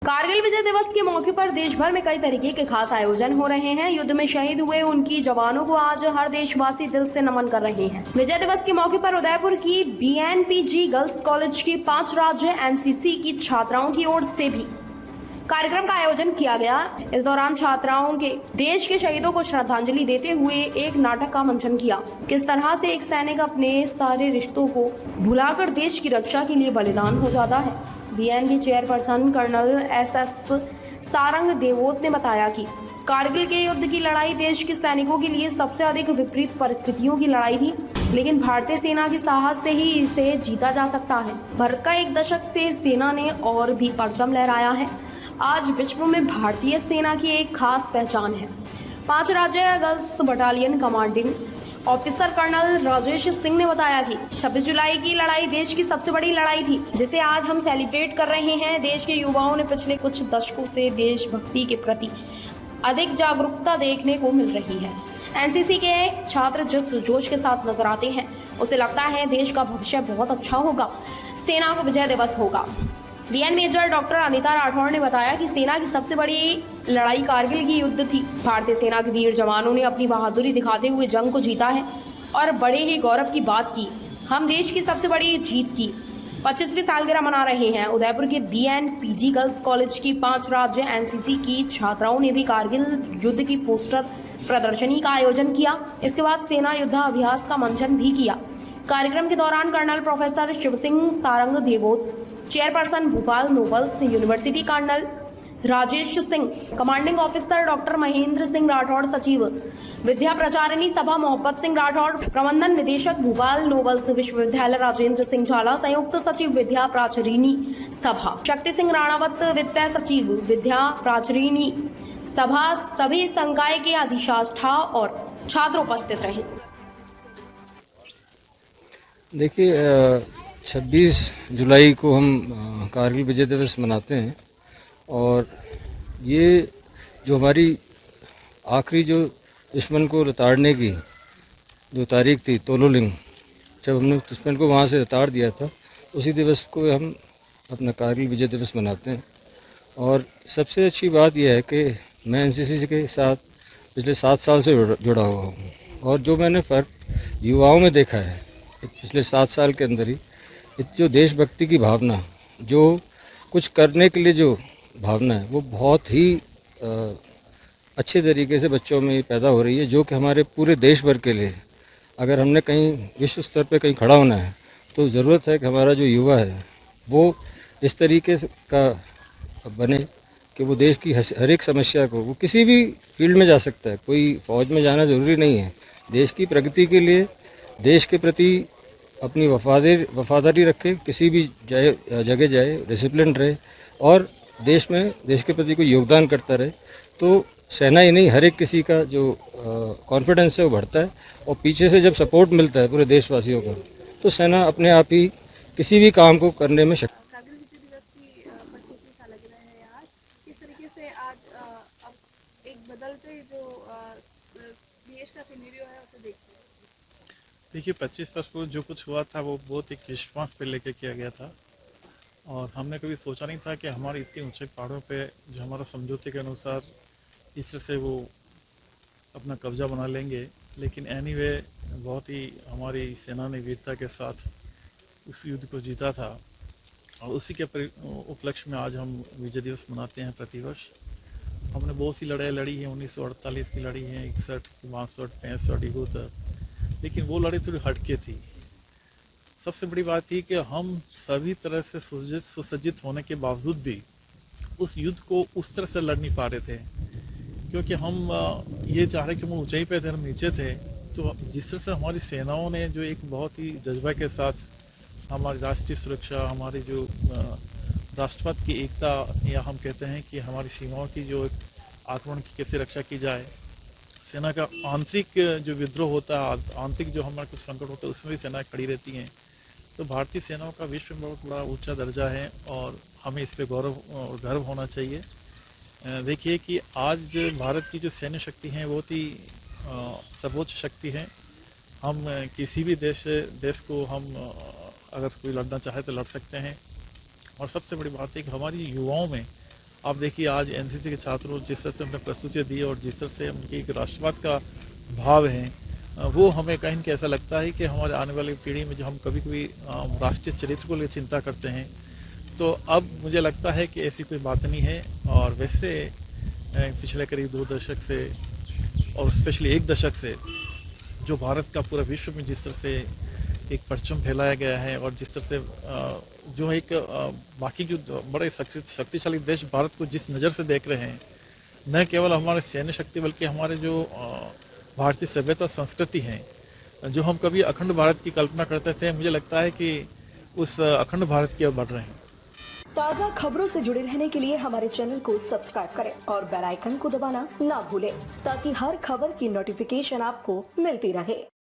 कारगिल विजय दिवस के मौके पर देश भर में कई तरीके के खास आयोजन हो रहे हैं। युद्ध में शहीद हुए उनकी जवानों को आज हर देशवासी दिल से नमन कर रहे हैं। विजय दिवस के मौके पर उदयपुर की BNPG गर्ल्स कॉलेज की 5 राज्य NCC की छात्राओं की ओर से भी कार्यक्रम का आयोजन किया गया। इस दौरान छात्राओं के देश के शहीदों को श्रद्धांजलि देते हुए एक नाटक का मंचन किया। किस तरह से एक सैनिक अपने सारे रिश्तों को भुलाकर देश की रक्षा के लिए बलिदान हो जाता है। BN के chairperson colonel SS Sarang Devot ने बताया कि कारगिल के युद्ध की लड़ाई देश के सैनिकों के लिए सबसे अधिक विपरीत परिस्थितियों की लड़ाई थी, लेकिन भारतीय सेना के साहस से ही इसे जीता जा सकता है। भारत का एक दशक से सेना ने और भी परचम लहराया है। आज विश्व में भारतीय सेना की एक खास पहचान है। 5 राज्य girls battalion commanding officer colonel Rajesh Singh ने बताया कि 26 जुलाई की लड़ाई देश की सबसे बड़ी लड़ाई थी, जिसे आज हम सेलिब्रेट कर रहे हैं। देश के युवाओं ने पिछले कुछ दशकों से देशभक्ति के प्रति अधिक जागरूकता देखने को मिल रही है। NCC के छात्र जिस जोश के साथ नजर आते हैं, उसे लगता है देश का भविष्य बहुत अच्छा होगा। सेना को विजय दिवस होगा। BN major doctor Anita Rathore ने बताया कि सेना की सबसे बड़ी लड़ाई कारगिल की युद्ध थी। भारतीय सेना के वीर जवानों ने अपनी बहादुरी दिखाते हुए जंग को जीता है और बड़े ही गौरव की बात की। हम देश की सबसे बड़ी जीत की 25वीं सालगिरह मना रहे हैं। उदयपुर के BNPG गर्ल्स कॉलेज की 5 राज्य NCC की छात्राओं ने भी कारगिल युद्ध की पोस्टर प्रदर्शनी का आयोजन किया। इसके बाद सेना युद्धाभ्यास का मंचन भी किया। कार्यक्रम के दौरान colonel professor Shiv Singh Sarang Devot, chairperson Bhopal Nobles University colonel Rajesh Singh, commanding officer doctor Mahendra Singh Rathore, सचिव विद्या प्रचारिणी सभा मोहब्बत सिंह राठौड़, प्रबंधन निदेशक भोपाल नोबल्स विश्वविद्यालय राजेंद्र सिंह झाला, संयुक्त सचिव विद्या प्राचारिणी सभा शक्ति सिंह राणावत, वित्त सचिव विद्या प्राचारिणी सभा, सभी संकाय के अधिष्ठाता और छात्र उपस्थित रहे। देखिए, 26 जुलाई को हम कारगिल विजय दिवस मनाते हैं और ये जो हमारी आखिरी जो दुश्मन को लताड़ने की जो तारीख थी, तोलोलिंग, जब हमने दुश्मन को वहाँ से लताड़ दिया था, उसी दिवस को हम अपना कारगिल विजय दिवस मनाते हैं। और सबसे अच्छी बात यह है कि मैं NCC के साथ पिछले 7 साल से जुड़ा हुआ हूँ और जो मैंने फ़र्क युवाओं में देखा है पिछले 7 साल के अंदर ही, जो देशभक्ति की भावना, जो कुछ करने के लिए जो भावना है, वो बहुत ही अच्छे तरीके से बच्चों में पैदा हो रही है, जो कि हमारे पूरे देश भर के लिए अगर हमने कहीं विश्व स्तर पे कहीं खड़ा होना है तो ज़रूरत है कि हमारा जो युवा है वो इस तरीके का बने कि वो देश की हर एक समस्या को, वो किसी भी फील्ड में जा सकता है, कोई फ़ौज में जाना ज़रूरी नहीं है। देश की प्रगति के लिए देश के प्रति अपनी वफादारी रखे, किसी भी जगह जाए, डिसिप्लिन रहे और देश में देश के प्रति कोई योगदान करता रहे, तो सेना ही नहीं, हर एक किसी का जो कॉन्फिडेंस है वो बढ़ता है। और पीछे से जब सपोर्ट मिलता है पूरे देशवासियों का, तो सेना अपने आप ही किसी भी काम को करने में कारगिल विजय दिवस की 25वीं सालगिरह है आज। किस तरीके से आज अब एक बदलते जो देश का सिनेरियो है उसे देखते हैं? देखिए, 25 को जो कुछ हुआ था वो बहुत एक विश्वास पे लेके किया गया था और हमने कभी सोचा नहीं था कि हमारे इतने ऊंचे पहाड़ों पे जो हमारा समझौते के अनुसार इस तरह से वो अपना कब्जा बना लेंगे। लेकिन एनीवे बहुत ही हमारी सेना ने वीरता के साथ उस युद्ध को जीता था और उसी के उपलक्ष्य में आज हम विजय दिवस मनाते हैं प्रतिवर्ष। हमने बहुत सी लड़ाई लड़ी हैं, 1948 की लड़ी है, 61, 62, 65, 71, लेकिन वो लड़ाई थोड़ी हटके थी। सबसे बड़ी बात थी कि हम सभी तरह से सुसज्जित होने के बावजूद भी उस युद्ध को उस तरह से लड़ नहीं पा रहे थे, क्योंकि हम ये चाह रहे कि हम ऊंचाई पे थे, हम नीचे थे। तो जिस तरह से हमारी सेनाओं ने जो एक बहुत ही जज्बा के साथ हमारी राष्ट्रीय सुरक्षा, हमारी जो राष्ट्रपति की एकता, या हम कहते हैं कि हमारी सीमाओं की जो आक्रमण की कैसे रक्षा की जाए, सेना का आंतरिक जो विद्रोह होता है, आंतरिक जो हमारा कुछ संकट होता है, उसमें भी सेना खड़ी रहती हैं। तो भारतीय सेनाओं का विश्व में बहुत बड़ा ऊंचा दर्जा है और हमें इस पे गौरव और गर्व होना चाहिए। देखिए कि आज जो भारत की जो सैन्य शक्ति है बहुत ही सर्वोच्च शक्ति है। हम किसी भी देश को हम अगर कोई लड़ना चाहे तो लड़ सकते हैं। और सबसे बड़ी बात है कि हमारी युवाओं में आप देखिए आज एनसीसी के छात्रों जिस तरह से हमने प्रस्तुतियाँ दी और जिस तरह से उनकी एक राष्ट्रवाद का भाव है, वो हमें कहीं कि ऐसा लगता है कि हमारे आने वाली पीढ़ी में जो हम कभी कभी राष्ट्रीय चरित्र को लेकर चिंता करते हैं, तो अब मुझे लगता है कि ऐसी कोई बात नहीं है। और वैसे पिछले करीब 2 दशक से और स्पेशली 1 दशक से जो भारत का पूरा विश्व में जिस तरह से एक परचम फैलाया गया है और जिस तरह से जो एक बाकी जो बड़े शक्तिशाली देश भारत को जिस नज़र से देख रहे हैं, न केवल हमारे सैन्य शक्ति बल्कि हमारे जो भारतीय सभ्यता संस्कृति है, जो हम कभी अखंड भारत की कल्पना करते थे, मुझे लगता है कि उस अखंड भारत की ओर बढ़ रहे हैं। ताज़ा खबरों से जुड़े रहने के लिए हमारे चैनल को सब्सक्राइब करें और बेल आइकन को दबाना ना भूलें ताकि हर खबर की नोटिफिकेशन आपको मिलती रहे।